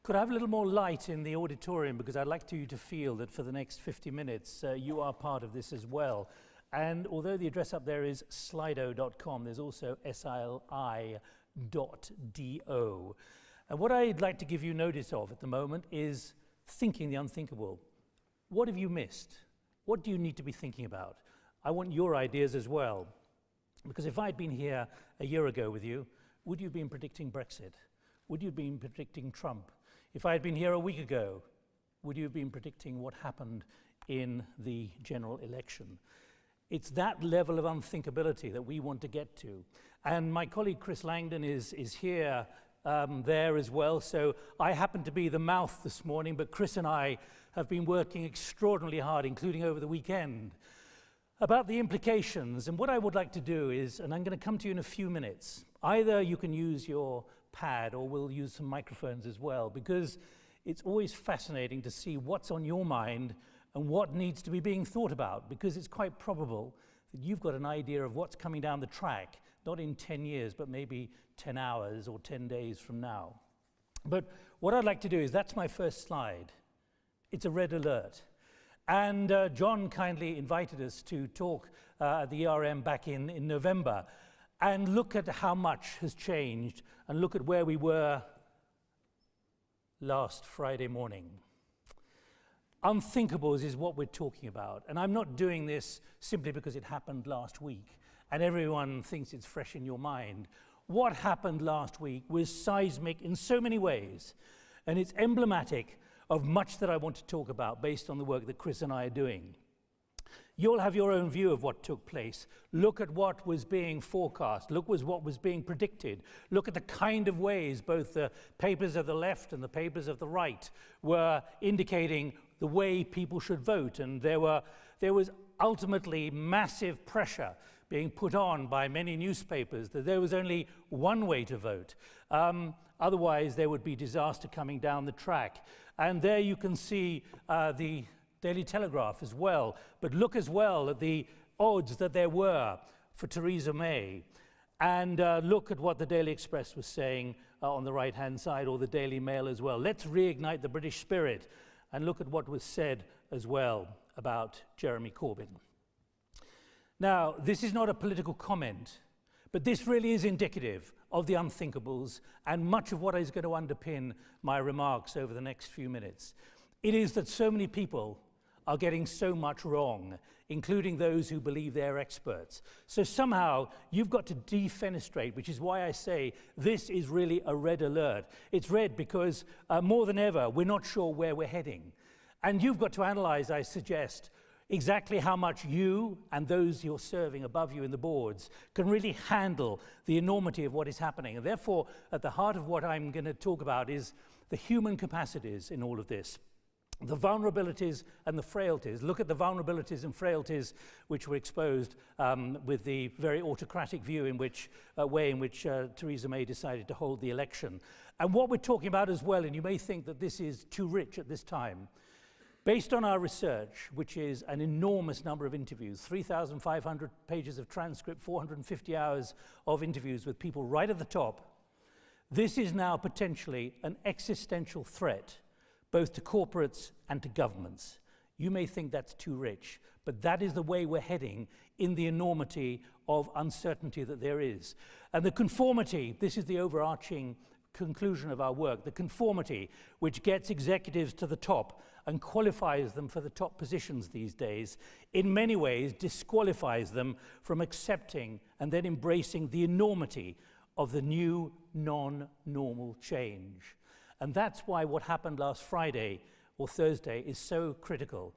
Could I have a little more light in the auditorium, because I'd like you to feel that for the next 50 minutes you are part of this as well. And although the address up there is slido.com, there's also sili.do. And what I'd like to give you notice of at the moment is thinking the unthinkable. What have you missed? What do you need to be thinking about? I want your ideas as well. Because if I'd been here a year ago with you, would you have been predicting Brexit? Would you have been predicting Trump? If I had been here a week ago, would you have been predicting what happened in the general election? It's that level of unthinkability that we want to get to. And my colleague Chris Langdon is here there as well. So I happen to be the mouth this morning, but Chris and I have been working extraordinarily hard, including over the weekend, about the implications. And what I would like to do is, and I'm going to come to you in a few minutes, either you can use your pad or we'll use some microphones as well, because it's always fascinating to see what's on your mind and what needs to be being thought about, because it's quite probable that you've got an idea of what's coming down the track, not in 10 years, but maybe 10 hours or 10 days from now. But what I'd like to do is, that's my first slide. It's a red alert. And John kindly invited us to talk at the ERM back in November and look at how much has changed and look at where we were last Friday morning. Unthinkables is what we're talking about. And I'm not doing this simply because it happened last week and everyone thinks it's fresh in your mind. What happened last week was seismic in so many ways, and it's emblematic of much that I want to talk about based on the work that Chris and I are doing. You'll have your own view of what took place. Look at what was being forecast. Look at what was being predicted. Look at the kind of ways both the papers of the left and the papers of the right were indicating the way people should vote. And there was ultimately massive pressure being put on by many newspapers that there was only one way to vote. Otherwise, there would be disaster coming down the track. And there you can see the Daily Telegraph as well. But look as well at the odds that there were for Theresa May. And look at what the Daily Express was saying on the right-hand side, or the Daily Mail as well. Let's reignite the British spirit. And look at what was said as well about Jeremy Corbyn. Now, this is not a political comment, but this really is indicative of the unthinkables and much of what is going to underpin my remarks over the next few minutes. It is that so many people are getting so much wrong, including those who believe they're experts. So somehow you've got to defenestrate, which is why I say this is really a red alert. It's red because more than ever, we're not sure where we're heading. And you've got to analyze, I suggest, exactly how much you and those you're serving above you in the boards can really handle the enormity of what is happening. And therefore, at the heart of what I'm going to talk about is the human capacities in all of this. The vulnerabilities and the frailties. Look at the vulnerabilities and frailties which were exposed with the very autocratic view in which, way in which Theresa May decided to hold the election. And what we're talking about as well, and you may think that this is too rich at this time, based on our research, which is an enormous number of interviews, 3,500 pages of transcript, 450 hours of interviews with people right at the top, this is now potentially an existential threat both to corporates and to governments. You may think that's too rich, but that is the way we're heading in the enormity of uncertainty that there is. And the conformity, this is the overarching conclusion of our work, the conformity which gets executives to the top and qualifies them for the top positions these days, in many ways disqualifies them from accepting and then embracing the enormity of the new non-normal change. And that's why what happened last Friday or Thursday is so critical.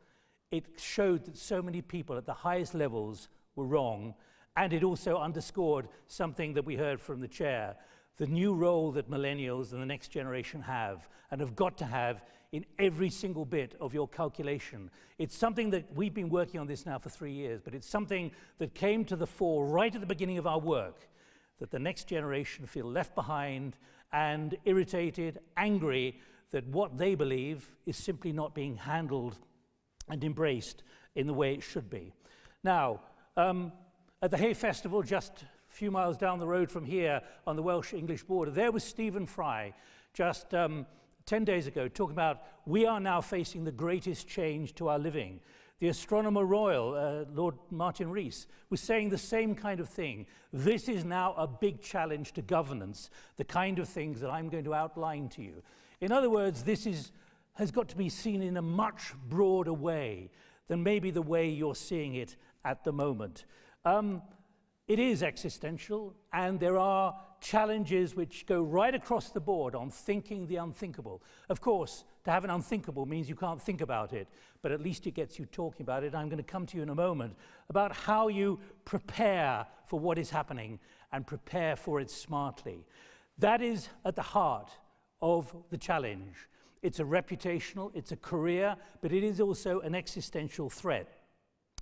It showed that so many people at the highest levels were wrong, and it also underscored something that we heard from the chair, the new role that millennials and the next generation have and have got to have in every single bit of your calculation. It's something that we've been working on this now for 3 years, but it's something that came to the fore right at the beginning of our work, that the next generation feel left behind and irritated, angry that what they believe is simply not being handled and embraced in the way it should be. Now, at the Hay Festival, just a few miles down the road from here on the Welsh-English border, there was Stephen Fry, just 10 days ago, talking about we are now facing the greatest change to our living. The Astronomer Royal, Lord Martin Rees, was saying the same kind of thing. This is now a big challenge to governance, the kind of things that I'm going to outline to you. In other words, this has got to be seen in a much broader way than maybe the way you're seeing it at the moment. It is existential, and there are challenges which go right across the board on thinking the unthinkable. Of course, to have an unthinkable means you can't think about it, but at least it gets you talking about it. I'm going to come to you in a moment about how you prepare for what is happening and prepare for it smartly. That is at the heart of the challenge. It's a reputational, it's a career, but it is also an existential threat.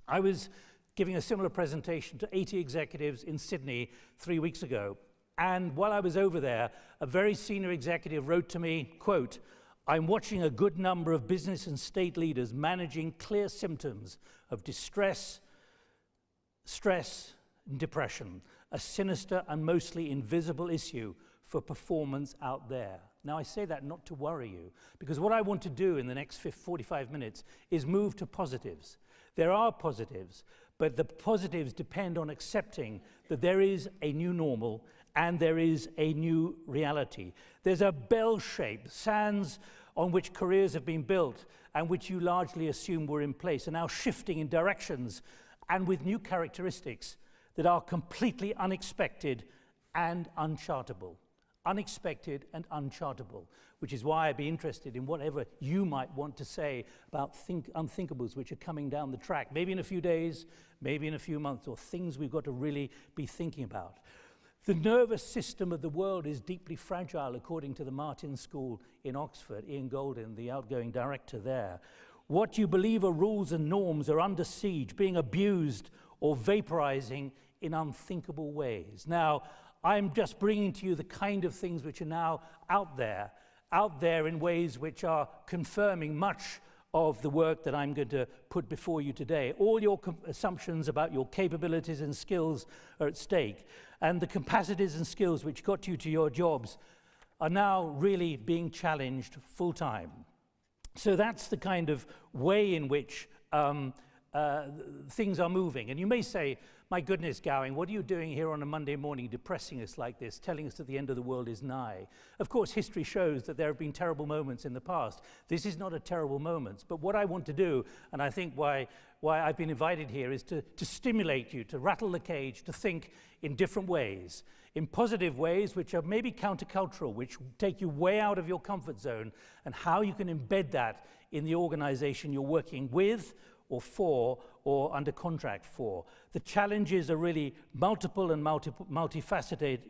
I was giving a similar presentation to 80 executives in Sydney 3 weeks ago. And while I was over there, a very senior executive wrote to me, quote, "I'm watching a good number of business and state leaders managing clear symptoms of distress, stress, and depression, a sinister and mostly invisible issue for performance out there." Now, I say that not to worry you, because what I want to do in the next 45 minutes is move to positives. There are positives, but the positives depend on accepting that there is a new normal and there is a new reality. There's a bell-shaped sands on which careers have been built and which you largely assume were in place are now shifting in directions and with new characteristics that are completely unexpected and unchartable. Unexpected and unchartable, which is why I'd be interested in whatever you might want to say about unthinkables which are coming down the track, maybe in a few days, maybe in a few months, or things we've got to really be thinking about. The nervous system of the world is deeply fragile, according to the Martin School in Oxford. Ian Goldin, the outgoing director there. What you believe are rules and norms are under siege, being abused or vaporizing in unthinkable ways. Now, I'm just bringing to you the kind of things which are now out there in ways which are confirming much of the work that I'm going to put before you today. All your assumptions about your capabilities and skills are at stake, and the capacities and skills which got you to your jobs are now really being challenged full time. So that's the kind of way in which things are moving. And you may say, "My goodness, Gowing, what are you doing here on a Monday morning depressing us like this, telling us that the end of the world is nigh?" Of course, history shows that there have been terrible moments in the past. This is not a terrible moment. But what I want to do, and I think why I've been invited here, is to stimulate you, to rattle the cage, to think in different ways, in positive ways which are maybe countercultural, which take you way out of your comfort zone, and how you can embed that in the organization you're working with or for, or under contract for. The challenges are really multiple and multifaceted.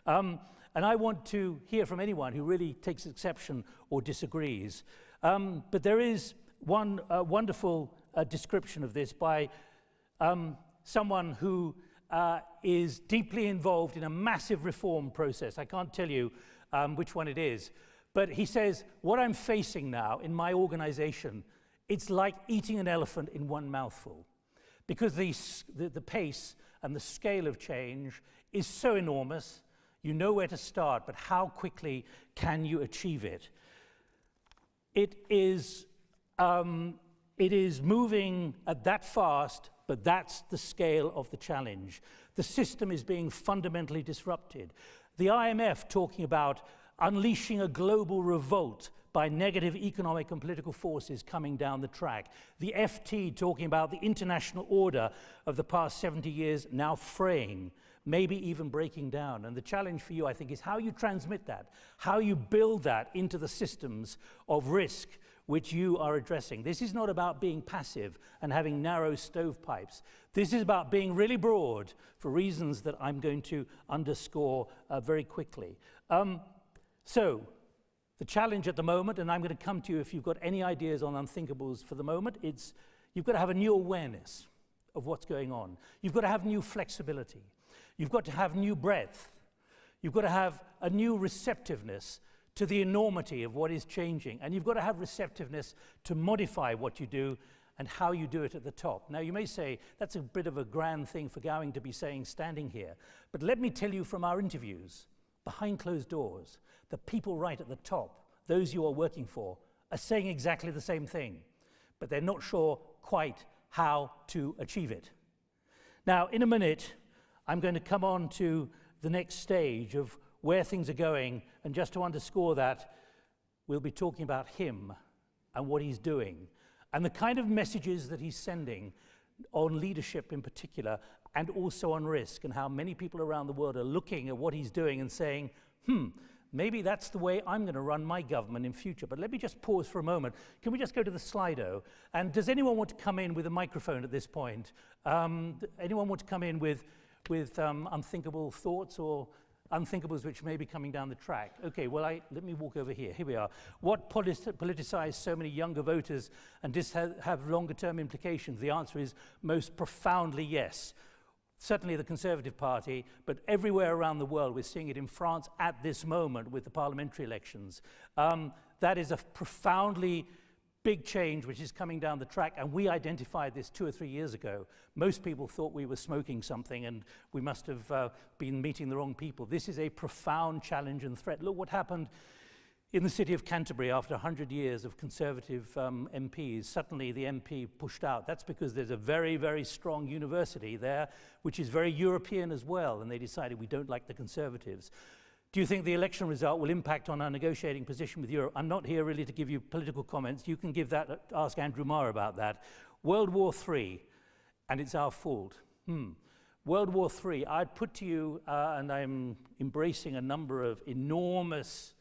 And I want to hear from anyone who really takes exception or disagrees. But there is one wonderful description of this by someone who is deeply involved in a massive reform process. I can't tell you which one it is. But he says, what I'm facing now in my organization, it's like eating an elephant in one mouthful, because the pace and the scale of change is so enormous. You know where to start, but how quickly can you achieve it? It is moving at that fast, but that's the scale of the challenge. The system is being fundamentally disrupted. The IMF talking about unleashing a global revolt by negative economic and political forces coming down the track. The FT talking about the international order of the past 70 years now fraying, maybe even breaking down. And the challenge for you, I think, is how you transmit that, how you build that into the systems of risk which you are addressing. This is not about being passive and having narrow stovepipes. This is about being really broad for reasons that I'm going to underscore very quickly. So, the challenge at the moment, and I'm going to come to you if you've got any ideas on unthinkables for the moment, it's you've got to have a new awareness of what's going on. You've got to have new flexibility. You've got to have new breadth. You've got to have a new receptiveness to the enormity of what is changing. And you've got to have receptiveness to modify what you do and how you do it at the top. Now, you may say, that's a bit of a grand thing for Gowing to be saying standing here. But let me tell you from our interviews behind closed doors, the people right at the top, those you are working for, are saying exactly the same thing, but they're not sure quite how to achieve it. Now, in a minute, I'm going to come on to the next stage of where things are going, and just to underscore that, we'll be talking about him and what he's doing, and the kind of messages that he's sending on leadership in particular, and also on risk, and how many people around the world are looking at what he's doing and saying, maybe that's the way I'm going to run my government in future. But let me just pause for a moment. Can we just go to the Slido? And does anyone want to come in with a microphone at this point? Anyone want to come in with unthinkable thoughts or unthinkables which may be coming down the track? Okay, well, let me walk over here. Here we are. What politicized so many younger voters, and this have longer-term implications? The answer is most profoundly yes. Certainly the Conservative Party, but everywhere around the world. We're seeing it in France at this moment with the parliamentary elections. That is a profoundly big change which is coming down the track, and we identified this 2 or 3 years ago. Most people thought we were smoking something and we must have been meeting the wrong people. This is a profound challenge and threat. Look what happened in the city of Canterbury after 100 years of Conservative MPs. Suddenly the MP pushed out. That's because there's a very, very strong university there, which is very European as well, and they decided we don't like the Conservatives. Do you think the election result will impact on our negotiating position with Europe? I'm not here really to give you political comments. You can give that, ask Andrew Marr about that. World War III, and it's our fault. World War III, I'd put to you, and I'm embracing a number of enormous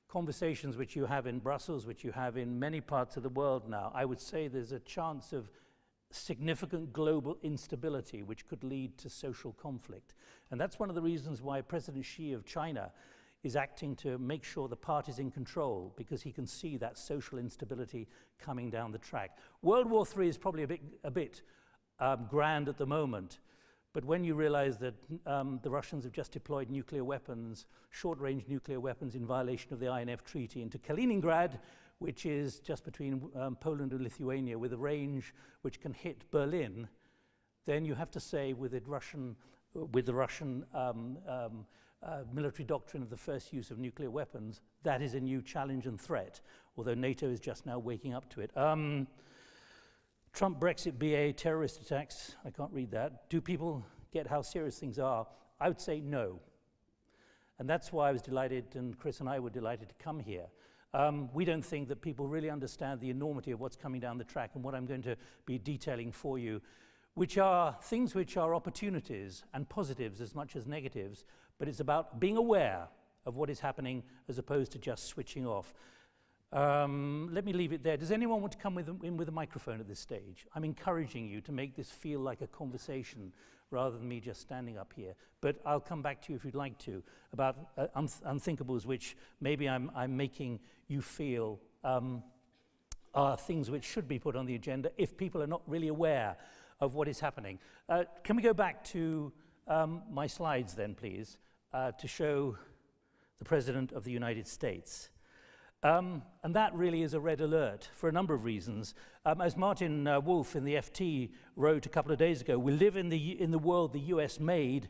conversations which you have in Brussels, which you have in many parts of the world now. I would say there's a chance of significant global instability which could lead to social conflict. And that's one of the reasons why President Xi of China is acting to make sure the party's in control, because he can see that social instability coming down the track. World War III is probably a bit grand at the moment, but when you realize that the Russians have just deployed nuclear weapons, short-range nuclear weapons in violation of the INF Treaty into Kaliningrad, which is just between Poland and Lithuania, with a range which can hit Berlin, then you have to say with the Russian military doctrine of the first use of nuclear weapons, that is a new challenge and threat, although NATO is just now waking up to it. Trump, Brexit, BA, terrorist attacks, I can't read that. Do people get how serious things are? I would say no. And that's why I was delighted, and Chris and I were delighted to come here. We don't think that people really understand the enormity of what's coming down the track, and what I'm going to be detailing for you, which are things which are opportunities and positives as much as negatives, but it's about being aware of what is happening as opposed to just switching off. Let me leave it there. Does anyone want to come in with a microphone at this stage? I'm encouraging you to make this feel like a conversation rather than me just standing up here. But I'll come back to you if you'd like to, about unthinkables, which maybe I'm making you feel are things which should be put on the agenda if people are not really aware of what is happening. Can we go back to my slides then, please, to show the President of the United States. And that really is a red alert for a number of reasons. As Martin Wolf in the FT wrote a couple of days ago, we live in the world the US made,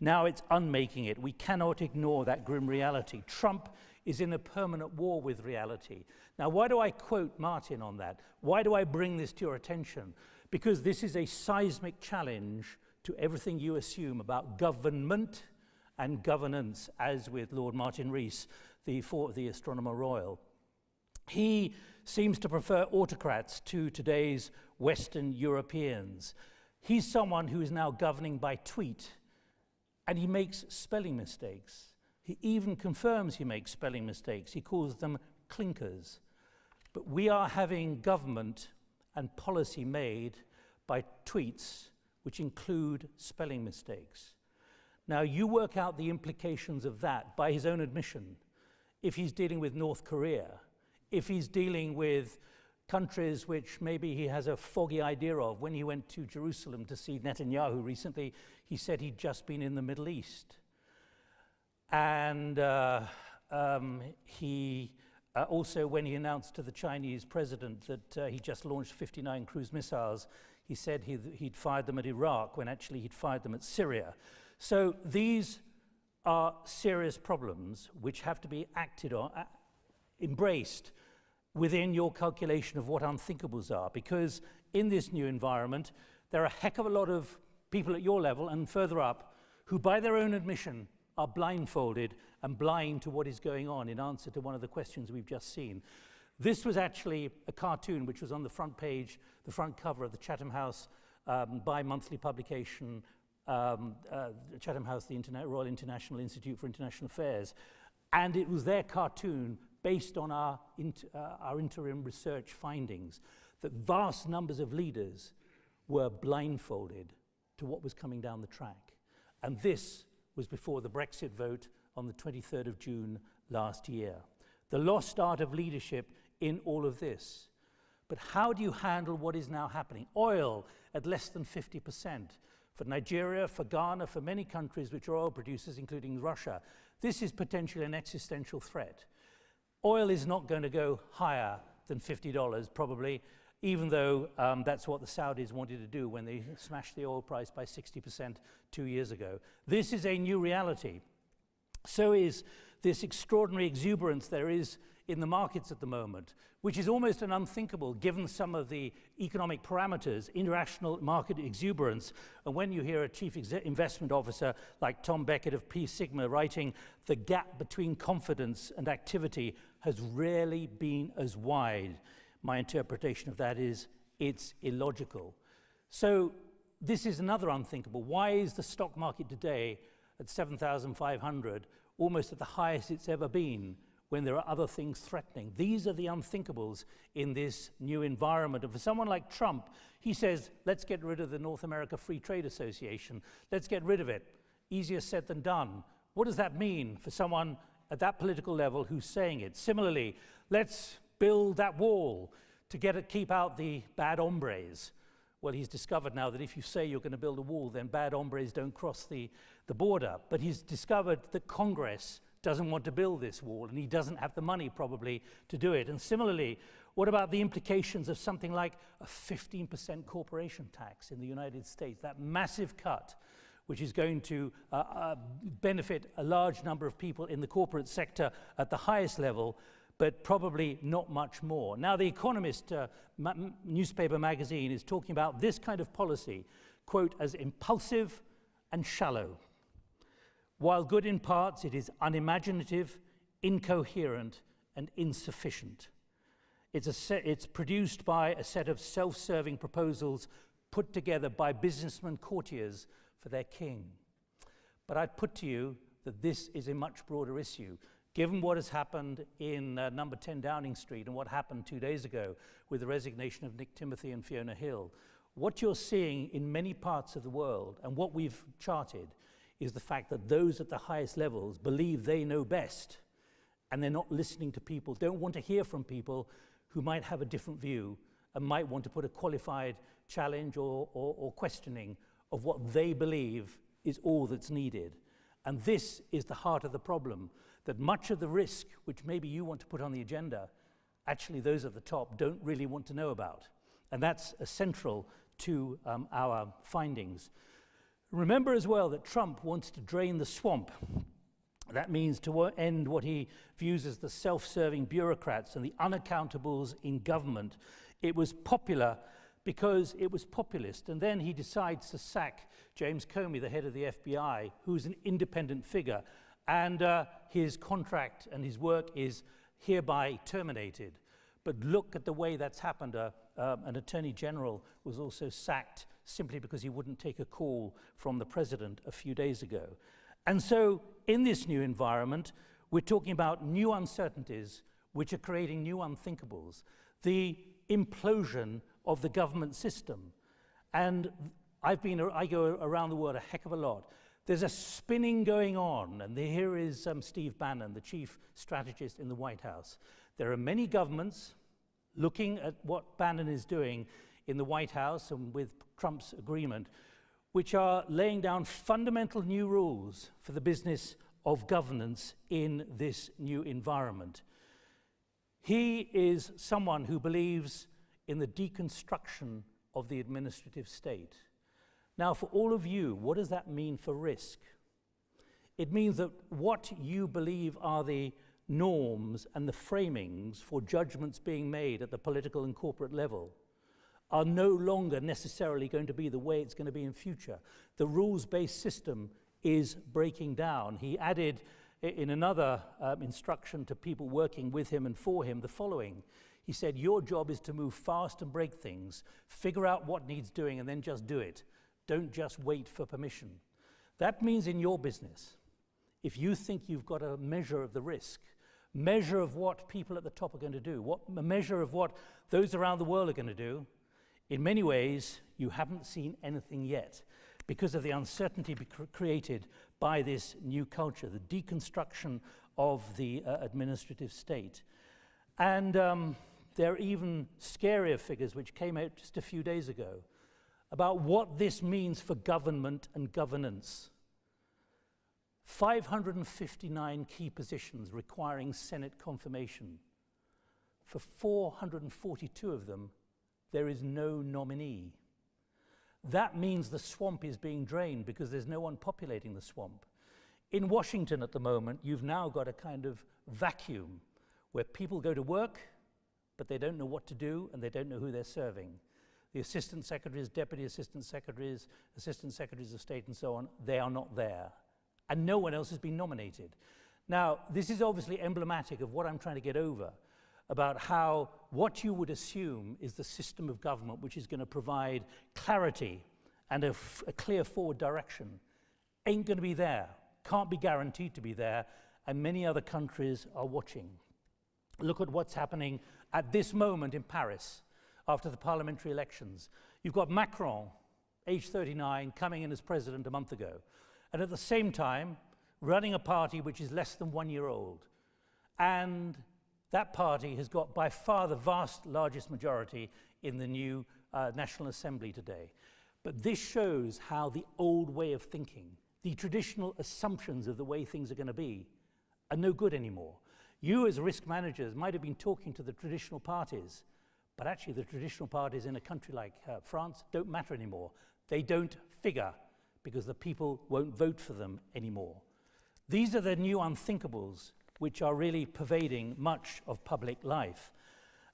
now it's unmaking it. We cannot ignore that grim reality. Trump is in a permanent war with reality. Now, why do I quote Martin on that? Why do I bring this to your attention? Because this is a seismic challenge to everything you assume about government and governance, as with Lord Martin Rees, the Astronomer Royal. He seems to prefer autocrats to today's Western Europeans. He's someone who is now governing by tweet, and he makes spelling mistakes. He even confirms he makes spelling mistakes. He calls them clinkers. But we are having government and policy made by tweets which include spelling mistakes. Now, you work out the implications of that by his own admission. If he's dealing with North Korea, if he's dealing with countries which maybe he has a foggy idea of. When he went to Jerusalem to see Netanyahu recently, he said he'd just been in the Middle East. And he also, when he announced to the Chinese president that he just launched 59 cruise missiles, he said he'd fired them at Iraq when actually he'd fired them at Syria. So these are serious problems which have to be acted on, embraced within your calculation of what unthinkables are, because in this new environment, there are a heck of a lot of people at your level and further up who, by their own admission, are blindfolded and blind to what is going on in answer to one of the questions we've just seen. This was actually a cartoon which was on the front page, the front cover of the Chatham House bi-monthly publication, Chatham House, the Royal International Institute for International Affairs. And it was their cartoon based on our interim research findings that vast numbers of leaders were blindfolded to what was coming down the track. And this was before the Brexit vote on the 23rd of June last year. The lost art of leadership in all of this. But how do you handle what is now happening? Oil at less than 50%. For Nigeria, for Ghana, for many countries which are oil producers, including Russia, this is potentially an existential threat. Oil is not going to go higher than $50, probably, even though that's what the Saudis wanted to do when they smashed the oil price by 60% 2 years ago. This is a new reality. So is this extraordinary exuberance there is in the markets at the moment, which is almost an unthinkable given some of the economic parameters, international market exuberance. And when you hear a chief investment officer like Tom Beckett of P Sigma writing, the gap between confidence and activity has rarely been as wide, my interpretation of that is it's illogical. So this is another unthinkable. Why is the stock market today at 7,500, almost at the highest it's ever been, when there are other things threatening? These are the unthinkables in this new environment. And for someone like Trump, he says, let's get rid of the North America Free Trade Association. Let's get rid of it. Easier said than done. What does that mean for someone at that political level who's saying it? Similarly, let's build that wall to keep out the bad hombres. Well, he's discovered now that if you say you're going to build a wall, then bad hombres don't cross the border. But he's discovered that Congress doesn't want to build this wall, and he doesn't have the money probably to do it. And similarly, what about the implications of something like a 15% corporation tax in the United States, that massive cut, which is going to benefit a large number of people in the corporate sector at the highest level, but probably not much more. Now, The Economist newspaper magazine is talking about this kind of policy, quote, as impulsive and shallow. While good in parts, it is unimaginative, incoherent, and insufficient. It's produced by a set of self-serving proposals put together by businessmen courtiers for their king. But I'd put to you that this is a much broader issue. Given what has happened in number 10 Downing Street and what happened 2 days ago with the resignation of Nick Timothy and Fiona Hill, what you're seeing in many parts of the world, and what we've charted, is the fact that those at the highest levels believe they know best, and they're not listening to people, don't want to hear from people who might have a different view and might want to put a qualified challenge or questioning of what they believe is all that's needed. And this is the heart of the problem, that much of the risk, which maybe you want to put on the agenda, actually those at the top don't really want to know about. And that's essential to our findings. Remember as well that Trump wants to drain the swamp. That means to end what he views as the self-serving bureaucrats and the unaccountables in government. It was popular because it was populist. And then he decides to sack James Comey, the head of the FBI, who's an independent figure. And his contract and his work is hereby terminated. But look at the way that's happened. An attorney general was also sacked simply because he wouldn't take a call from the president a few days ago. And so in this new environment, we're talking about new uncertainties which are creating new unthinkables. The implosion of the government system. And I go around the world a heck of a lot. There's a spinning going on, and here is Steve Bannon, the chief strategist in the White House. There are many governments looking at what Bannon is doing in the White House and with Trump's agreement, which are laying down fundamental new rules for the business of governance in this new environment. He is someone who believes in the deconstruction of the administrative state. Now, for all of you, what does that mean for risk? It means that what you believe are the norms and the framings for judgments being made at the political and corporate level are no longer necessarily going to be the way it's going to be in future. The rules-based system is breaking down. He added in another instruction to people working with him and for him the following. He said, your job is to move fast and break things, figure out what needs doing and then just do it. Don't just wait for permission. That means in your business, if you think you've got a measure of the risk, measure of what people at the top are going to do, a measure of what those around the world are going to do, in many ways, you haven't seen anything yet because of the uncertainty created by this new culture, the deconstruction of the administrative state. And there are even scarier figures which came out just a few days ago about what this means for government and governance. 559 key positions requiring Senate confirmation. For 442 of them, there is no nominee. That means the swamp is being drained because there's no one populating the swamp. In Washington at the moment, you've now got a kind of vacuum where people go to work, but they don't know what to do and they don't know who they're serving. The assistant secretaries, deputy assistant secretaries of state and so on, they are not there. And no one else has been nominated. Now, this is obviously emblematic of what I'm trying to get over, about how what you would assume is the system of government which is going to provide clarity and a clear forward direction ain't going to be there, can't be guaranteed to be there, and many other countries are watching. Look at what's happening at this moment in Paris after the parliamentary elections. You've got Macron, age 39, coming in as president a month ago, and at the same time running a party which is less than 1 year old. And that party has got by far the vast largest majority in the new National Assembly today. But this shows how the old way of thinking, the traditional assumptions of the way things are going to be, are no good anymore. You as risk managers might have been talking to the traditional parties, but actually the traditional parties in a country like France don't matter anymore. They don't figure because the people won't vote for them anymore. These are the new unthinkables which are really pervading much of public life.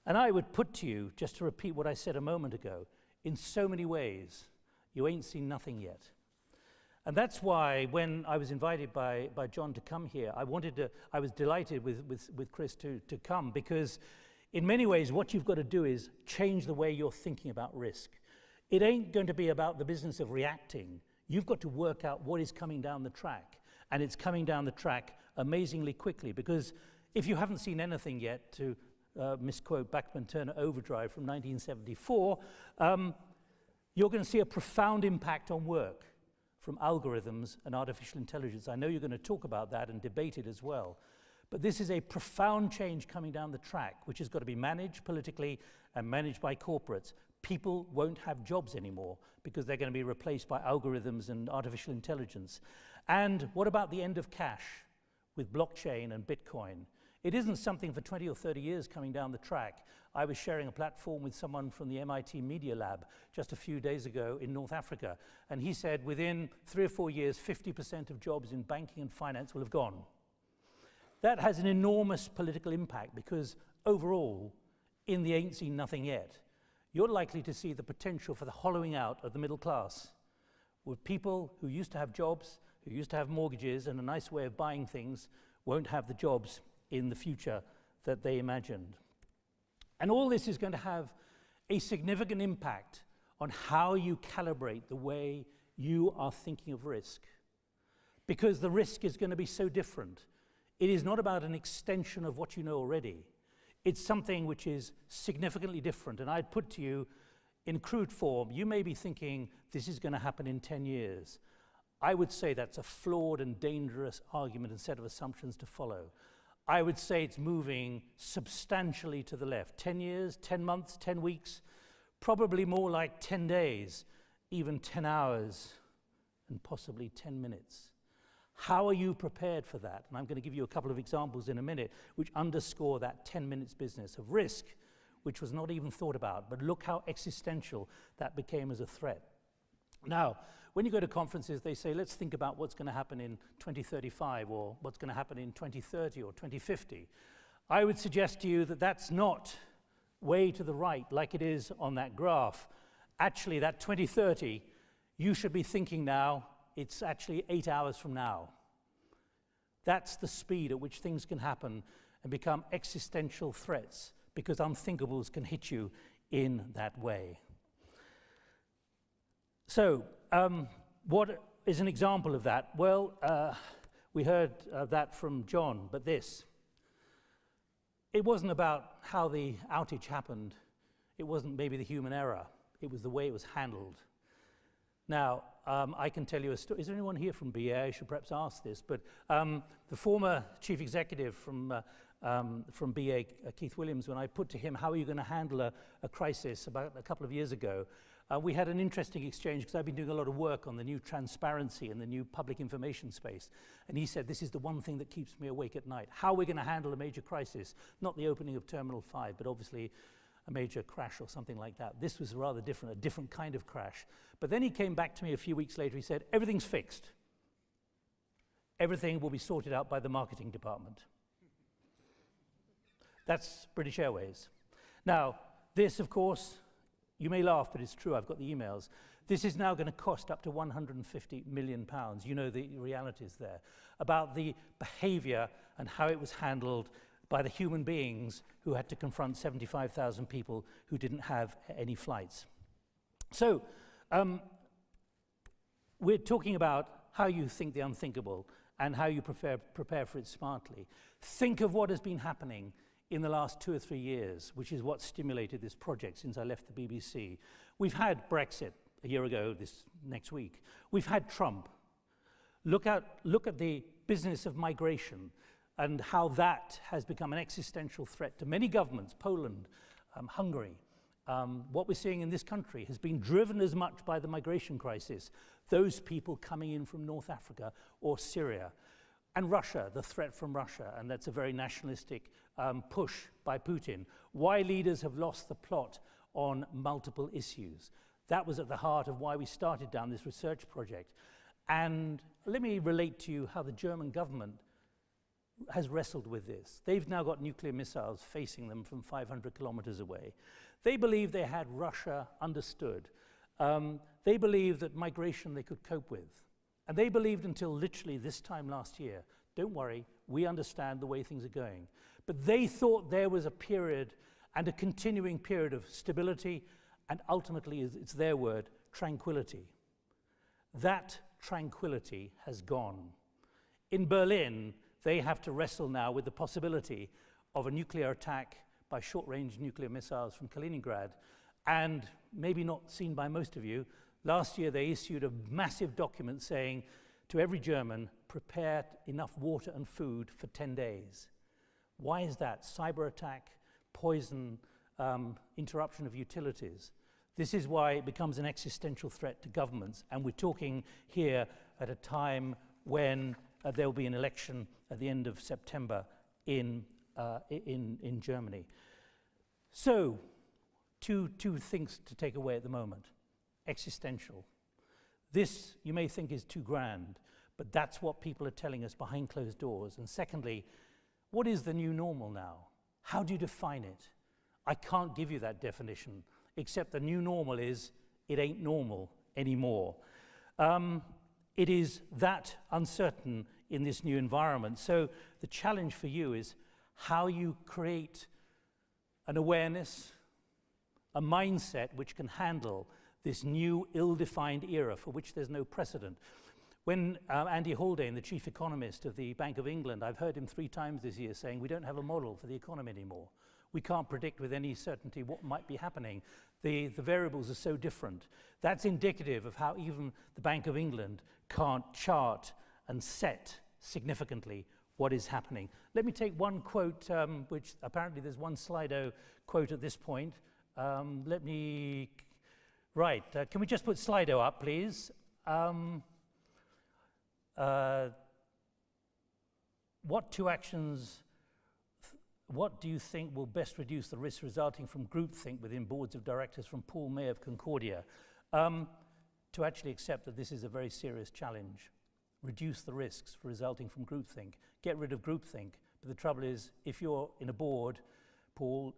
And I would put to you, just to repeat what I said a moment ago, in so many ways, you ain't seen nothing yet. And that's why when I was invited by John to come here, I was delighted with Chris to come, because in many ways what you've got to do is change the way you're thinking about risk. It ain't going to be about the business of reacting. You've got to work out what is coming down the track. And it's coming down the track amazingly quickly, because if you haven't seen anything yet, to misquote Bachman Turner Overdrive from 1974, you're going to see a profound impact on work from algorithms and artificial intelligence. I know you're going to talk about that and debate it as well. But this is a profound change coming down the track, which has got to be managed politically and managed by corporates. People won't have jobs anymore because they're going to be replaced by algorithms and artificial intelligence. And what about the end of cash with blockchain and Bitcoin? It isn't something for 20 or 30 years coming down the track. I was sharing a platform with someone from the MIT Media Lab just a few days ago in North Africa, and he said within 3 or 4 years, 50% of jobs in banking and finance will have gone. That has an enormous political impact, because overall, in the ain't seen nothing yet, you're likely to see the potential for the hollowing out of the middle class, with people who used to have jobs, who used to have mortgages and a nice way of buying things, won't have the jobs in the future that they imagined. And all this is going to have a significant impact on how you calibrate the way you are thinking of risk, because the risk is going to be so different. It is not about an extension of what you know already. It's something which is significantly different. And I'd put to you, in crude form, you may be thinking this is going to happen in 10 years. I would say that's a flawed and dangerous argument and set of assumptions to follow. I would say it's moving substantially to the left. 10 years, 10 months, 10 weeks, probably more like 10 days, even 10 hours, and possibly 10 minutes. How are you prepared for that? And I'm going to give you a couple of examples in a minute which underscore that 10 minutes business of risk, which was not even thought about. But look how existential that became as a threat. Now, when you go to conferences, they say, let's think about what's going to happen in 2035 or what's going to happen in 2030 or 2050. I would suggest to you that that's not way to the right like it is on that graph. Actually, that 2030, you should be thinking now, it's actually 8 hours from now. That's the speed at which things can happen and become existential threats, because unthinkables can hit you in that way. So, what is an example of that? Well, we heard that from John, but this. It wasn't about how the outage happened. It wasn't maybe the human error. It was the way it was handled. Now, I can tell you a story. Is there anyone here from BA? I should perhaps ask this, but the former chief executive from BA, Keith Williams, when I put to him, how are you going to handle a crisis about a couple of years ago, we had an interesting exchange, because I've been doing a lot of work on the new transparency and the new public information space. And he said, this is the one thing that keeps me awake at night. How we're going to handle a major crisis, not the opening of Terminal 5, but obviously a major crash or something like that. This was rather different, a different kind of crash. But then he came back to me a few weeks later, he said, everything's fixed. Everything will be sorted out by the marketing department. That's British Airways. Now, this, of course, you may laugh, but it's true, I've got the emails. This is now going to cost up to £150 million. You know the realities there. About the behavior and how it was handled by the human beings who had to confront 75,000 people who didn't have any flights. So, we're talking about how you think the unthinkable and how you prepare for it smartly. Think of what has been happening in the last 2 or 3 years, which is what stimulated this project since I left the BBC. We've had Brexit a year ago, this next week. We've had Trump. Look at the business of migration and how that has become an existential threat to many governments, Poland, Hungary. What we're seeing in this country has been driven as much by the migration crisis, those people coming in from North Africa or Syria. And Russia, the threat from Russia, and that's a very nationalistic push by Putin. Why leaders have lost the plot on multiple issues. That was at the heart of why we started down this research project. And let me relate to you how the German government has wrestled with this. They've now got nuclear missiles facing them from 500 kilometers away. They believe they had Russia understood. They believed that migration they could cope with. And they believed until literally this time last year, don't worry, we understand the way things are going. But they thought there was a period and a continuing period of stability and ultimately, it's their word, tranquility. That tranquility has gone. In Berlin, they have to wrestle now with the possibility of a nuclear attack by short-range nuclear missiles from Kaliningrad. And maybe not seen by most of you, last year they issued a massive document saying to every German, prepare enough water and food for 10 days. Why is that? Cyber attack, poison, interruption of utilities. This is why it becomes an existential threat to governments. And we're talking here at a time when there will be an election at the end of September in Germany. So, two things to take away at the moment. Existential. This, you may think, is too grand, but that's what people are telling us behind closed doors. And secondly, what is the new normal now? How do you define it? I can't give you that definition, except the new normal is, it ain't normal anymore. It is that uncertain in this new environment. So the challenge for you is how you create an awareness, a mindset which can handle this new ill-defined era for which there's no precedent. When Andy Haldane, the chief economist of the Bank of England, I've heard him 3 times this year saying, we don't have a model for the economy anymore. We can't predict with any certainty what might be happening. The variables are so different. That's indicative of how even the Bank of England can't chart and set significantly what is happening. Let me take one quote, which apparently there's one Slido quote at this point. Can we just put Slido up, please? What do you think will best reduce the risks resulting from groupthink within boards of directors, from Paul May of Concordia? to actually accept that this is a very serious challenge. Reduce the risks resulting from groupthink. Get rid of groupthink. But the trouble is, if you're in a board, Paul,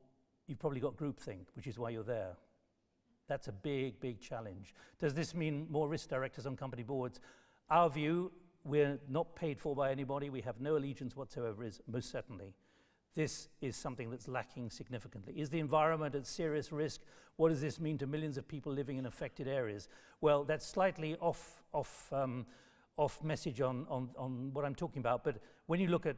you've probably got groupthink, which is why you're there. That's a big, big challenge. Does this mean more risk directors on company boards? Our view, we're not paid for by anybody, we have no allegiance whatsoever, is most certainly. This is something that's lacking significantly. Is the environment at serious risk? What does this mean to millions of people living in affected areas? Well, that's slightly off message on what I'm talking about, but when you look at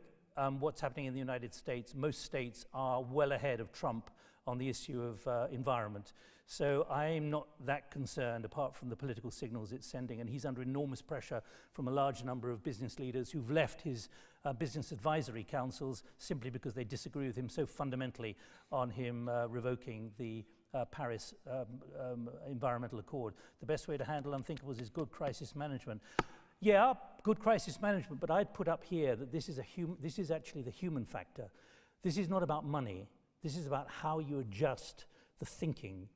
what's happening in the United States, most states are well ahead of Trump on the issue of environment. So I'm not that concerned, apart from the political signals it's sending, and he's under enormous pressure from a large number of business leaders who've left his business advisory councils simply because they disagree with him so fundamentally on him revoking the Paris Environmental Accord. The best way to handle unthinkables is good crisis management. Yeah, good crisis management, but I'd put up here that this is actually the human factor. This is not about money. This is about how you adjust the thinking,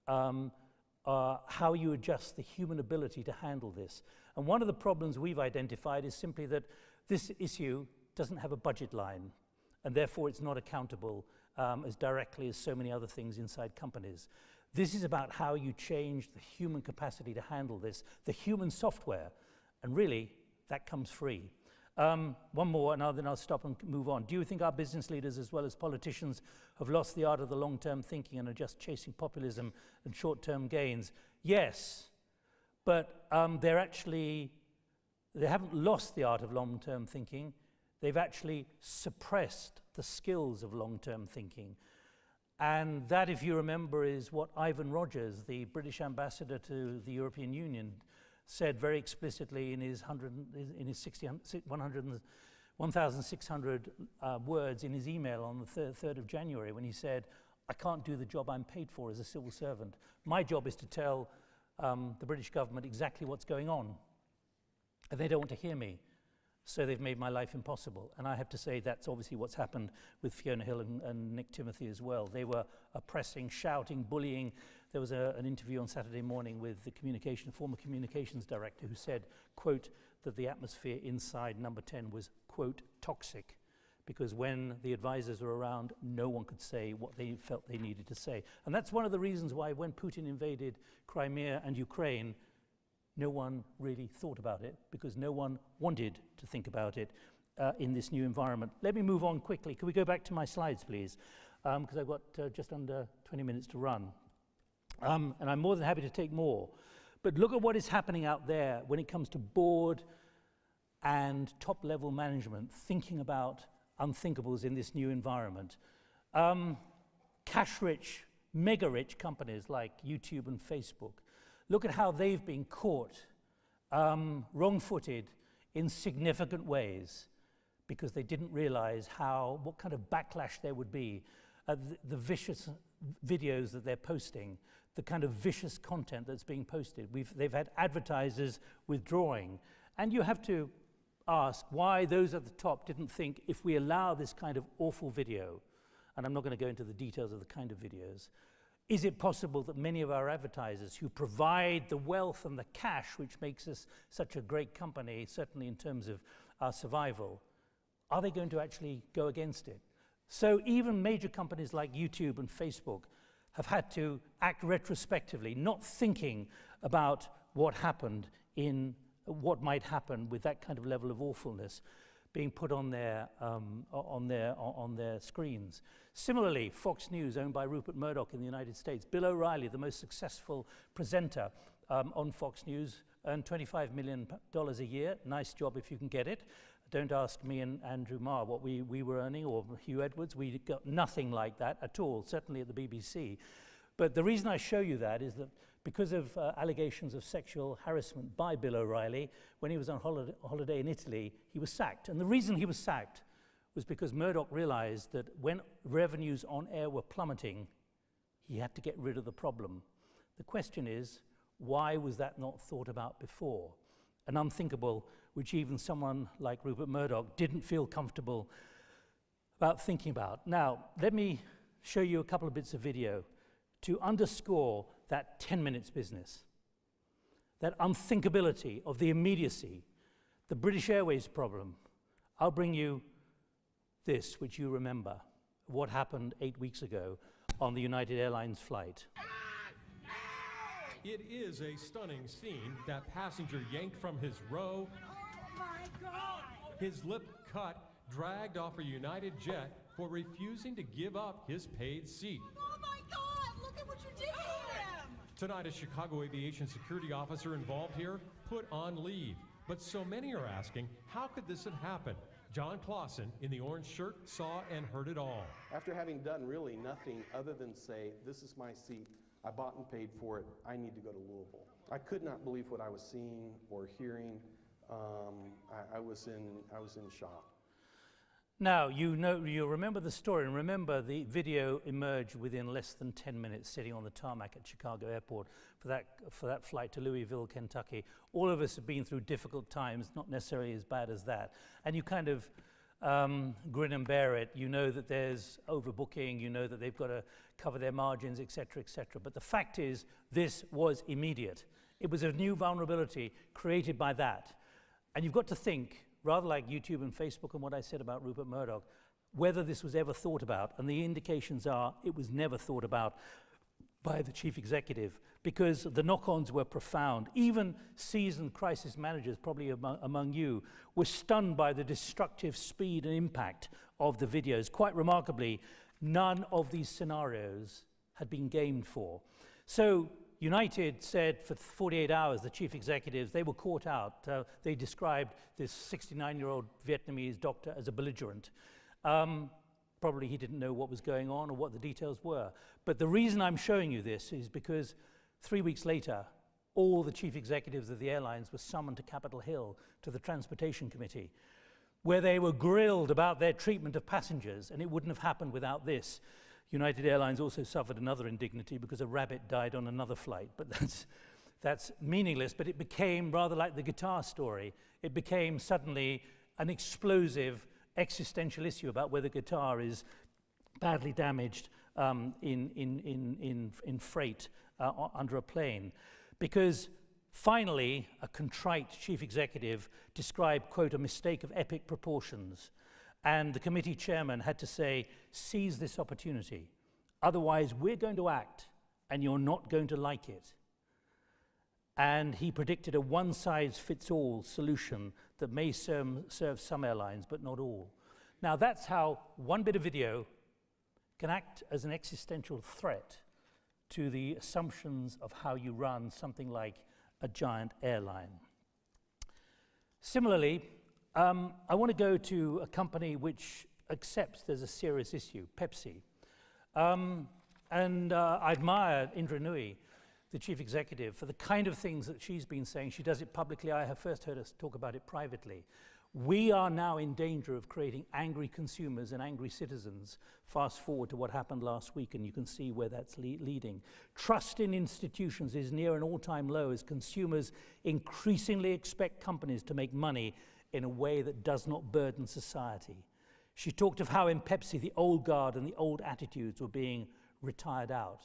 how you adjust the human ability to handle this. And one of the problems we've identified is simply that this issue doesn't have a budget line, and therefore it's not accountable as directly as so many other things inside companies. This is about how you change the human capacity to handle this, the human software, and really, that comes free. One more, and then I'll stop and move on. Do you think our business leaders, as well as politicians, have lost the art of the long-term thinking and are just chasing populism and short-term gains? Yes, but they haven't lost the art of long-term thinking. They've actually suppressed the skills of long-term thinking. And that, if you remember, is what Ivan Rogers, the British ambassador to the European Union, said very explicitly in his 1,600 words in his email on the 3rd of January, when he said, I can't do the job I'm paid for as a civil servant. My job is to tell the British government exactly what's going on. And they don't want to hear me. So they've made my life impossible. And I have to say that's obviously what's happened with Fiona Hill and Nick Timothy as well. They were oppressing, shouting, bullying. There was an interview on Saturday morning with the former communications director who said, quote, that the atmosphere inside number 10 was, quote, toxic, because when the advisors were around, no one could say what they felt they needed to say. And that's one of the reasons why when Putin invaded Crimea and Ukraine, no one really thought about it, because no one wanted to think about it in this new environment. Let me move on quickly. Can we go back to my slides, please? Because I've got just under 20 minutes to run. And I'm more than happy to take more. But look at what is happening out there when it comes to board and top-level management thinking about unthinkables in this new environment. Cash-rich, mega-rich companies like YouTube and Facebook, look at how they've been caught wrong-footed in significant ways because they didn't realize what kind of backlash there would be, the vicious videos that they're posting, the kind of vicious content that's being posted. They've had advertisers withdrawing. And you have to ask why those at the top didn't think, if we allow this kind of awful video, and I'm not going to go into the details of the kind of videos, is it possible that many of our advertisers who provide the wealth and the cash which makes us such a great company, certainly in terms of our survival, are they going to actually go against it? So even major companies like YouTube and Facebook have had to act retrospectively, not thinking about what might happen with that kind of level of awfulness being put on their screens. Similarly, Fox News, owned by Rupert Murdoch in the United States, Bill O'Reilly, the most successful presenter on Fox News, earned $25 million a year. Nice job if you can get it. Don't ask me and Andrew Marr what we were earning, or Hugh Edwards. We got nothing like that at all, certainly at the BBC. But the reason I show you that is that because of allegations of sexual harassment by Bill O'Reilly, when he was on holiday in Italy, he was sacked. And the reason he was sacked was because Murdoch realized that when revenues on air were plummeting, he had to get rid of the problem. The question is, why was that not thought about before? An unthinkable, which even someone like Rupert Murdoch didn't feel comfortable about thinking about. Now, let me show you a couple of bits of video to underscore that 10 minutes business. that unthinkability of the immediacy, the British Airways problem, I'll bring you this, which you remember, what happened 8 weeks ago on the United Airlines flight. It is a stunning scene. That passenger yanked from his row. Oh my God! His lip cut, dragged off a United jet for refusing to give up his paid seat. Oh my God! Look at what you did to him! Tonight, a Chicago aviation security officer involved here put on leave. But so many are asking, how could this have happened? John Clausen, in the orange shirt, saw and heard it all. After having done really nothing other than say, this is my seat, I bought and paid for it, I need to go to Louisville. I could not believe what I was seeing or hearing. I was in shock. Now, you remember the story, and remember the video emerged within less than 10 minutes sitting on the tarmac at Chicago Airport for that flight to Louisville, Kentucky. All of us have been through difficult times, not necessarily as bad as that. And you kind of grin and bear it. You know that there's overbooking, you know that they've got to cover their margins, et cetera, et cetera. But the fact is, this was immediate. It was a new vulnerability created by that. And you've got to think, rather like YouTube and Facebook and what I said about Rupert Murdoch, whether this was ever thought about, and the indications are it was never thought about by the chief executive, because the knock-ons were profound. Even seasoned crisis managers, probably among you, were stunned by the destructive speed and impact of the videos. Quite remarkably, none of these scenarios had been gamed for. So United said for 48 hours, the chief executives, they were caught out. They described this 69-year-old Vietnamese doctor as a belligerent. Probably he didn't know what was going on or what the details were. But the reason I'm showing you this is because 3 weeks later, all the chief executives of the airlines were summoned to Capitol Hill to the Transportation Committee, where they were grilled about their treatment of passengers, and it wouldn't have happened without this. United Airlines also suffered another indignity because a rabbit died on another flight, but that's meaningless. But it became rather like the guitar story. It became suddenly an explosive existential issue about whether guitar is badly damaged in freight under a plane. Because finally, a contrite chief executive described, quote, a mistake of epic proportions. And the committee chairman had to say, seize this opportunity. Otherwise, we're going to act, and you're not going to like it. And he predicted a one-size-fits-all solution that may serve some airlines, but not all. Now, that's how one bit of video can act as an existential threat to the assumptions of how you run something like a giant airline. Similarly, I want to go to a company which accepts there's a serious issue, Pepsi. I admire Indra Nooyi, the chief executive, for the kind of things that she's been saying. She does it publicly. I have first heard us talk about it privately. We are now in danger of creating angry consumers and angry citizens. Fast forward to what happened last week, and you can see where that's leading. Trust in institutions is near an all-time low as consumers increasingly expect companies to make money in a way that does not burden society. She talked of how in Pepsi the old guard and the old attitudes were being retired out.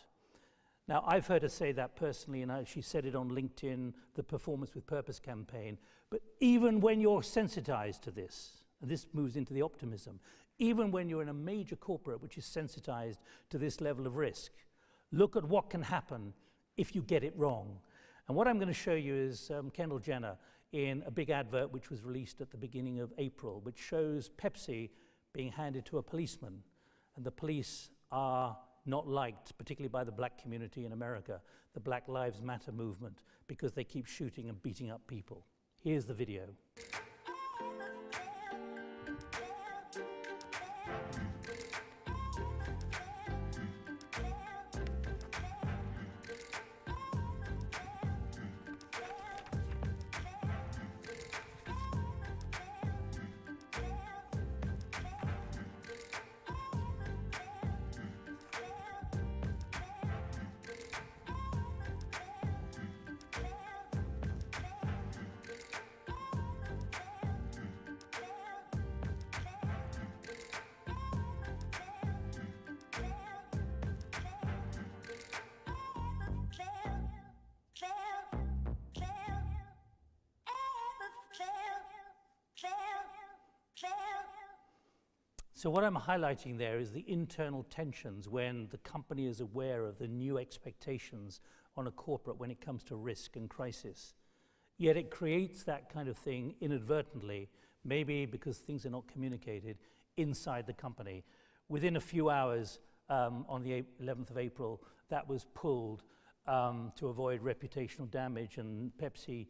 Now, I've heard her say that personally, and she said it on LinkedIn, the Performance with Purpose campaign. But even when you're sensitized to this, and this moves into the optimism, even when you're in a major corporate which is sensitized to this level of risk, look at what can happen if you get it wrong. And what I'm going to show you is Kendall Jenner in a big advert which was released at the beginning of April, which shows Pepsi being handed to a policeman. And the police are not liked, particularly by the black community in America, the Black Lives Matter movement, because they keep shooting and beating up people. Here's the video. So what I'm highlighting there is the internal tensions when the company is aware of the new expectations on a corporate when it comes to risk and crisis. Yet it creates that kind of thing inadvertently, maybe because things are not communicated inside the company. Within a few hours, on the 11th of April, that was pulled to avoid reputational damage, and Pepsi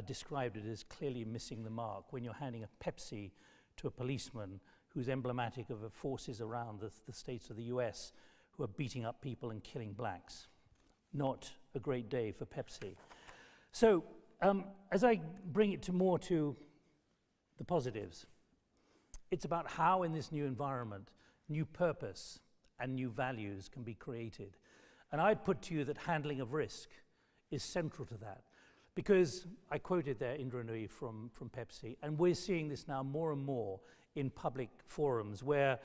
described it as clearly missing the mark when you're handing a Pepsi to a policeman who's emblematic of the forces around the states of the US who are beating up people and killing blacks. Not a great day for Pepsi. So, as I bring it more to the positives, it's about how in this new environment, new purpose and new values can be created. And I'd put to you that handling of risk is central to that. Because I quoted there Indra Nooyi from Pepsi, and we're seeing this now more and more in public forums where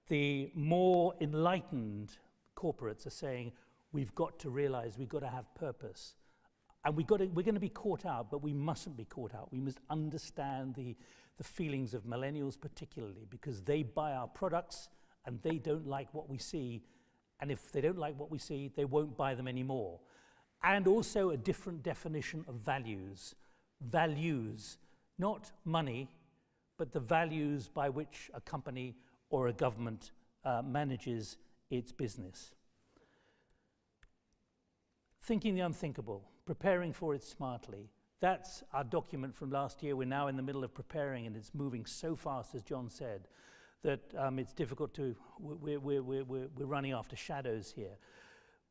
the more enlightened corporates are saying, we've got to realize we've got to have purpose. And we're going to be caught out, but we mustn't be caught out. We must understand the feelings of millennials particularly, because they buy our products and they don't like what we see. And if they don't like what we see, they won't buy them anymore. And also a different definition of values. Values, not money, but the values by which a company or a government manages its business. Thinking the unthinkable, preparing for it smartly. That's our document from last year. We're now in the middle of preparing, and it's moving so fast, as John said, that it's difficult to, we're running after shadows here.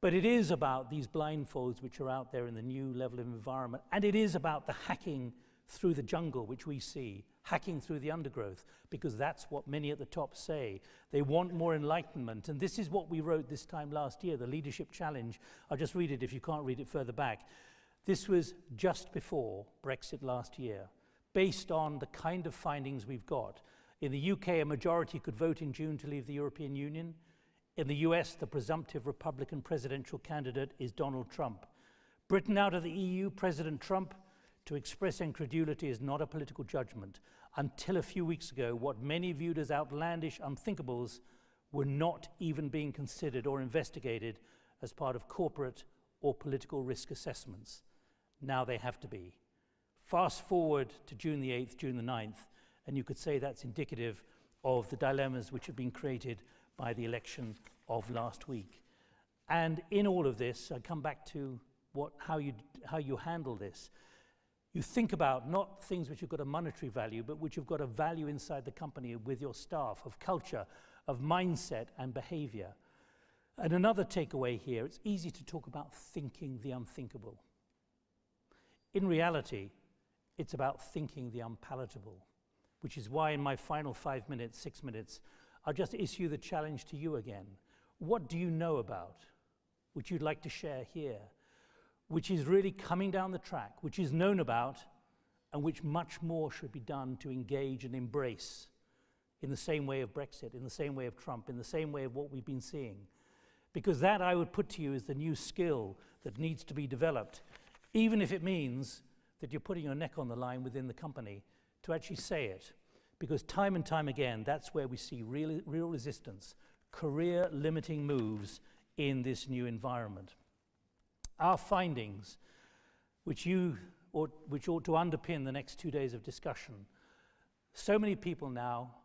But it is about these blindfolds which are out there in the new level of environment, and it is about the hacking through the jungle, which we see, hacking through the undergrowth, because that's what many at the top say. They want more enlightenment, and this is what we wrote this time last year, the Leadership Challenge. I'll just read it if you can't read it further back. This was just before Brexit last year, based on the kind of findings we've got. In the UK, a majority could vote in June to leave the European Union. In the US, the presumptive Republican presidential candidate is Donald Trump. Britain out of the EU, President Trump, to express incredulity is not a political judgment. Until a few weeks ago, what many viewed as outlandish unthinkables were not even being considered or investigated as part of corporate or political risk assessments. Now they have to be. Fast forward to June the 8th, June the 9th, and you could say that's indicative of the dilemmas which have been created by the election of last week. And in all of this, I come back to how you handle this. You think about not things which have got a monetary value, but which have got a value inside the company with your staff, of culture, of mindset and behavior. And another takeaway here, it's easy to talk about thinking the unthinkable. In reality, it's about thinking the unpalatable, which is why in my final 5 minutes, 6 minutes, I'll just issue the challenge to you again. What do you know about, which you'd like to share here, which is really coming down the track, which is known about, and which much more should be done to engage and embrace in the same way of Brexit, in the same way of Trump, in the same way of what we've been seeing? Because that, I would put to you, is the new skill that needs to be developed, even if it means that you're putting your neck on the line within the company to actually say it. Because time and time again, that's where we see real resistance, career-limiting moves in this new environment. Our findings, which ought to underpin the next 2 days of discussion, so many people now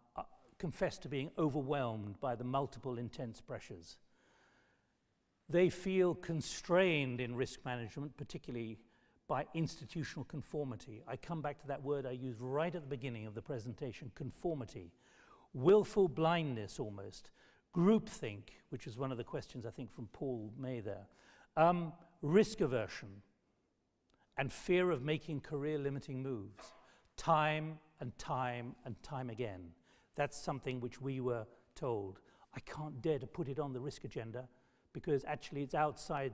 confess to being overwhelmed by the multiple intense pressures. They feel constrained in risk management, particularly by institutional conformity. I come back to that word I used right at the beginning of the presentation, conformity. Willful blindness almost. Groupthink, which is one of the questions I think from Paul May there. Risk aversion and fear of making career-limiting moves. Time and time and time again. That's something which we were told. I can't dare to put it on the risk agenda because actually it's outside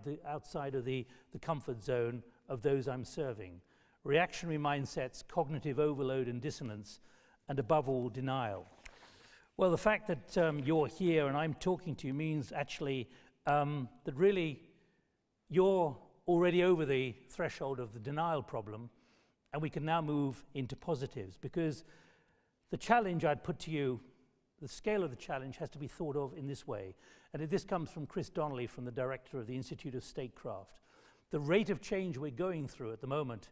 of the comfort zone of those I'm serving. Reactionary mindsets, cognitive overload and dissonance, and above all, denial. Well, the fact that you're here and I'm talking to you means actually that really you're already over the threshold of the denial problem, and we can now move into positives, because the challenge I'd put to you The scale of the challenge has to be thought of in this way. And this comes from Chris Donnelly, from the director of the Institute of Statecraft. The rate of change we're going through at the moment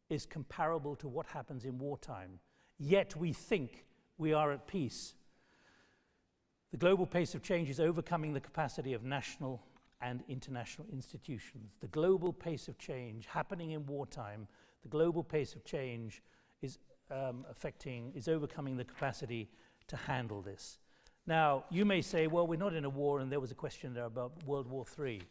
is comparable to what happens in wartime. Yet we think we are at peace. The global pace of change is overcoming the capacity of national and international institutions. The global pace of change happening in wartime, the global pace of change is overcoming the capacity to handle this. Now, you may say, well, we're not in a war, and there was a question there about World War III.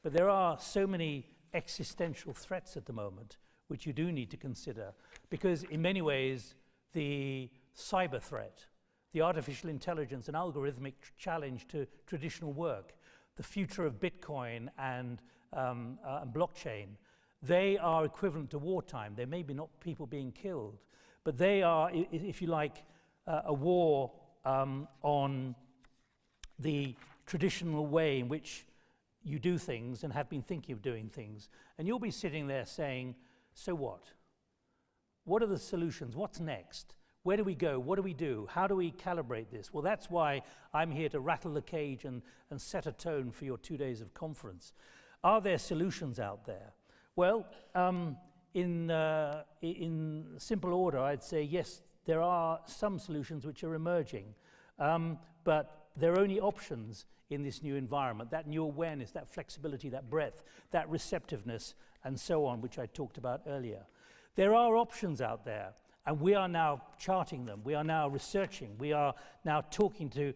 But there are so many existential threats at the moment which you do need to consider, because in many ways, the cyber threat, the artificial intelligence and algorithmic challenge to traditional work, the future of Bitcoin and blockchain, they are equivalent to wartime. They may be not people being killed, but they are, if you like, a war on the traditional way in which you do things and have been thinking of doing things. And you'll be sitting there saying, so what? What are the solutions? What's next? Where do we go? What do we do? How do we calibrate this? Well, that's why I'm here to rattle the cage and set a tone for your 2 days of conference. Are there solutions out there? Well, in simple order, I'd say yes, there are some solutions which are emerging, but they're only options in this new environment, that new awareness, that flexibility, that breadth, that receptiveness, and so on, which I talked about earlier. There are options out there, and we are now charting them. We are now researching. We are now talking to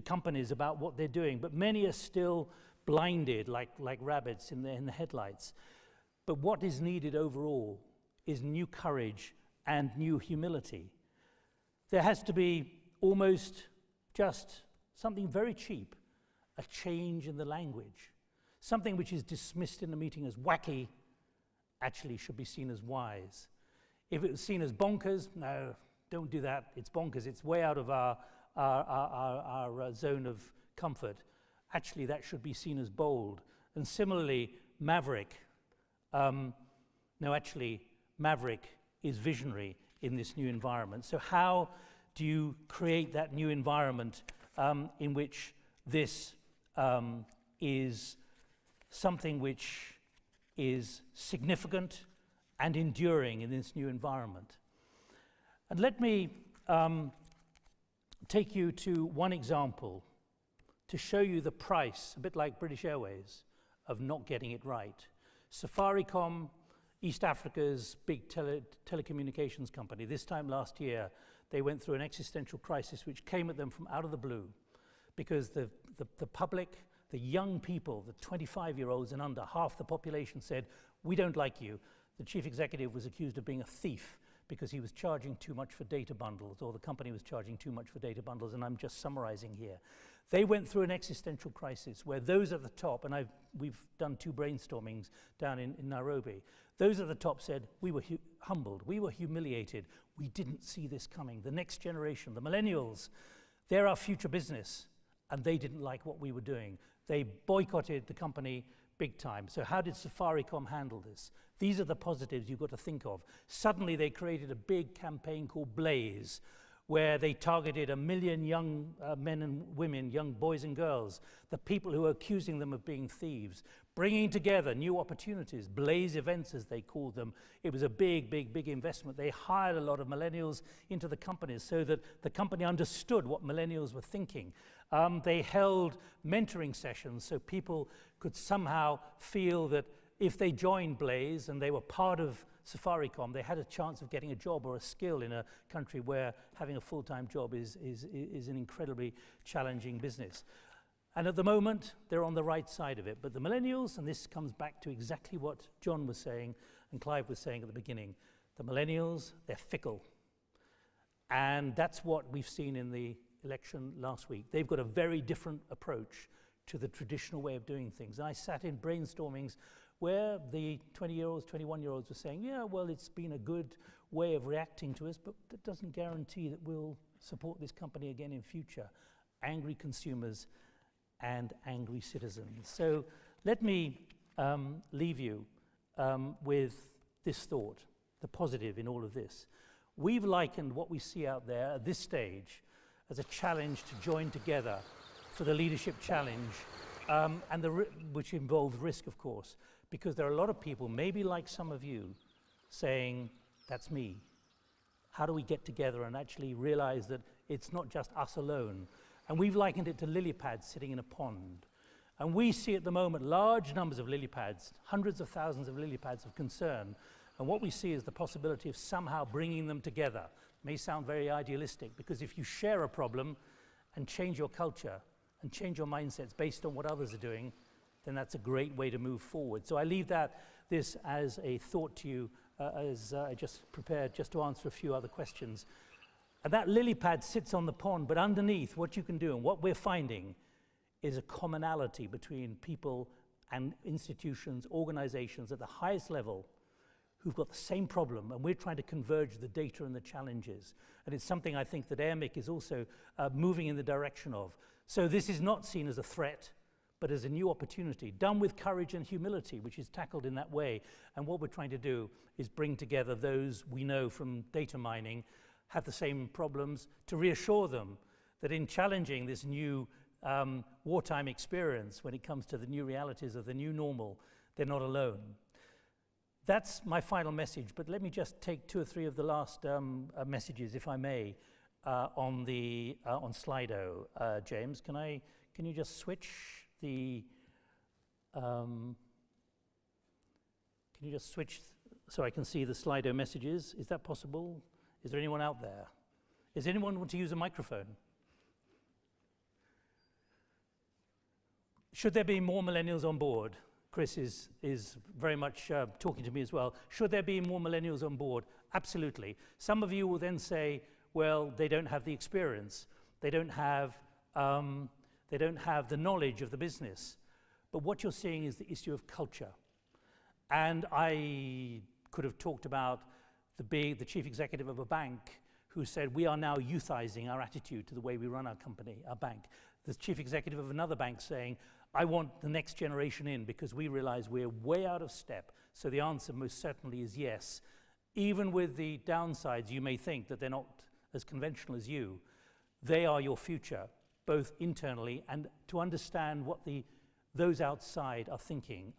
companies about what they're doing, but many are still blinded like rabbits in the headlights. But what is needed overall is new courage and new humility. There has to be almost just something very cheap, a change in the language. Something which is dismissed in the meeting as wacky actually should be seen as wise. If it was seen as bonkers, no, don't do that. It's bonkers. It's way out of our zone of comfort. Actually, that should be seen as bold. And similarly, maverick. No, actually, maverick is visionary in this new environment. So how do you create that new environment in which this is something which is significant and enduring in this new environment? And let me take you to one example to show you the price, a bit like British Airways, of not getting it right. Safaricom, East Africa's big telecommunications company, this time last year, they went through an existential crisis which came at them from out of the blue, because the public, the young people, the 25-year-olds and under, half the population said, we don't like you. The chief executive was accused of being a thief because he was charging too much for data bundles, or the company was charging too much for data bundles, and I'm just summarizing here. They went through an existential crisis where those at the top, and we've done 2 brainstormings down in Nairobi, those at the top said, we were humbled, we were humiliated, we didn't see this coming. The next generation, the millennials, they're our future business, and they didn't like what we were doing. They boycotted the company big time. So how did Safaricom handle this? These are the positives you've got to think of. Suddenly they created a big campaign called Blaze, where they targeted 1 million young men and women, young boys and girls, the people who were accusing them of being thieves, bringing together new opportunities, Blaze events as they called them. It was a big, big, big investment. They hired a lot of millennials into the companies so that the company understood what millennials were thinking. They held mentoring sessions so people could somehow feel that if they joined Blaze and they were part of Safaricom, they had a chance of getting a job or a skill in a country where having a full-time job is an incredibly challenging business. And at the moment, they're on the right side of it. But the millennials, and this comes back to exactly what John was saying and Clive was saying at the beginning, the millennials, they're fickle. And that's what we've seen in the election last week. They've got a very different approach to the traditional way of doing things. And I sat in brainstormings where the 20-year-olds, 21-year-olds were saying, yeah, well, it's been a good way of reacting to us, but that doesn't guarantee that we'll support this company again in future. Angry consumers and angry citizens. So let me leave you with this thought, the positive in all of this. We've likened what we see out there at this stage as a challenge to join together for the leadership challenge, which involves risk, of course, because there are a lot of people, maybe like some of you, saying, that's me. How do we get together and actually realize that it's not just us alone? And we've likened it to lily pads sitting in a pond. And we see at the moment large numbers of lily pads, hundreds of thousands of lily pads of concern. And what we see is the possibility of somehow bringing them together. It may sound very idealistic, because if you share a problem and change your culture and change your mindsets based on what others are doing, then that's a great way to move forward. So I leave this as a thought to you as I just prepared just to answer a few other questions. And that lily pad sits on the pond, but underneath what you can do and what we're finding is a commonality between people and institutions, organizations at the highest level who've got the same problem, and we're trying to converge the data and the challenges. And it's something I think that Airmic is also moving in the direction of. So this is not seen as a threat, but as a new opportunity, done with courage and humility, which is tackled in that way. And what we're trying to do is bring together those we know from data mining, have the same problems, to reassure them that in challenging this new wartime experience, when it comes to the new realities of the new normal, they're not alone. That's my final message, but let me just take 2 or 3 of the last messages, if I may, on Slido. James, can you just switch the, can you just switch so I can see the Slido messages? Is that possible? Is there anyone out there? Does anyone want to use a microphone? Should there be more millennials on board? Chris is very much talking to me as well. Should there be more millennials on board? Absolutely. Some of you will then say, well, they don't have the experience. They don't have the knowledge of the business. But what you're seeing is the issue of culture. And I could have talked about the chief executive of a bank who said, we are now youthizing our attitude to the way we run our company, our bank. The chief executive of another bank saying, I want the next generation in because we realize we're way out of step. So the answer most certainly is yes. Even with the downsides, you may think that they're not as conventional as you. They are your future, both internally and to understand what those outside are thinking.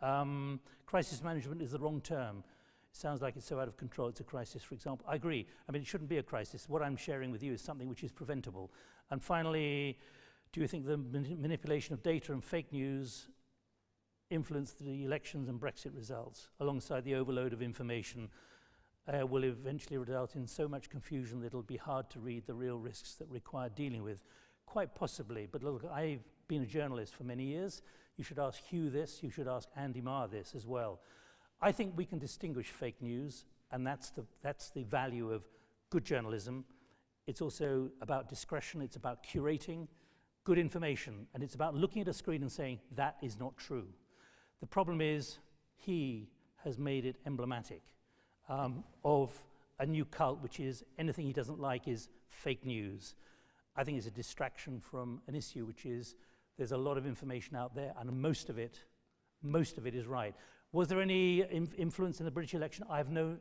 Crisis management is the wrong term. It sounds like it's so out of control, it's a crisis, for example. I agree. I mean, it shouldn't be a crisis. What I'm sharing with you is something which is preventable. And finally, do you think the manipulation of data and fake news influenced the elections and Brexit results, alongside the overload of information, will eventually result in so much confusion that it'll be hard to read the real risks that require dealing with? Quite possibly, but look, I've been a journalist for many years. You should ask Hugh this, you should ask Andy Marr this as well. I think we can distinguish fake news, and that's the value of good journalism. It's also about discretion, it's about curating good information, and it's about looking at a screen and saying, that is not true. The problem is, he has made it emblematic of a new cult, which is anything he doesn't like is fake news. I think it's a distraction from an issue, which is there's a lot of information out there, and most of it is right. Was there any influence in the British election? I have no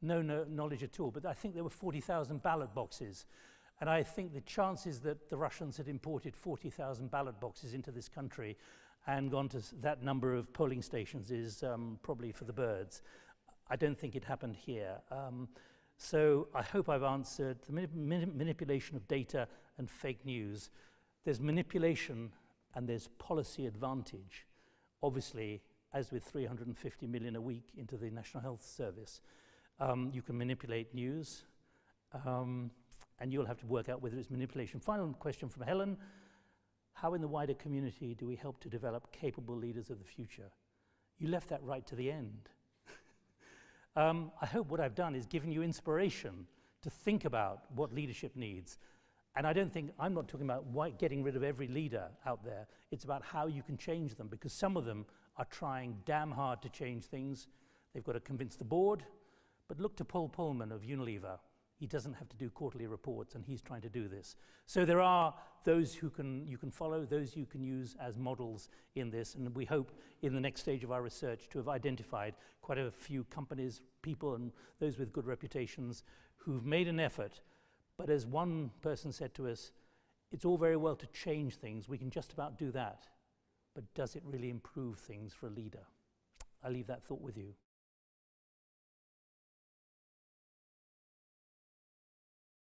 knowledge at all, but I think there were 40,000 ballot boxes. And I think the chances that the Russians had imported 40,000 ballot boxes into this country and gone to that number of polling stations is probably for the birds. I don't think it happened here. So I hope I've answered the manipulation of data and fake news. There's manipulation and there's policy advantage. Obviously, as with 350 million a week into the National Health Service, you can manipulate news. And you'll have to work out whether it's manipulation. Final question from Helen. How in the wider community do we help to develop capable leaders of the future? You left that right to the end. I hope what I've done is given you inspiration to think about what leadership needs. And I'm not talking about getting rid of every leader out there. It's about how you can change them, because some of them are trying damn hard to change things. They've got to convince the board. But look to Paul Pullman of Unilever. He doesn't have to do quarterly reports, and he's trying to do this. So there are those you can follow, those you can use as models in this, and we hope in the next stage of our research to have identified quite a few companies, people, and those with good reputations who've made an effort. But as one person said to us, It's all very well to change things. We can just about do that. But does it really improve things for a leader? I leave that thought with you.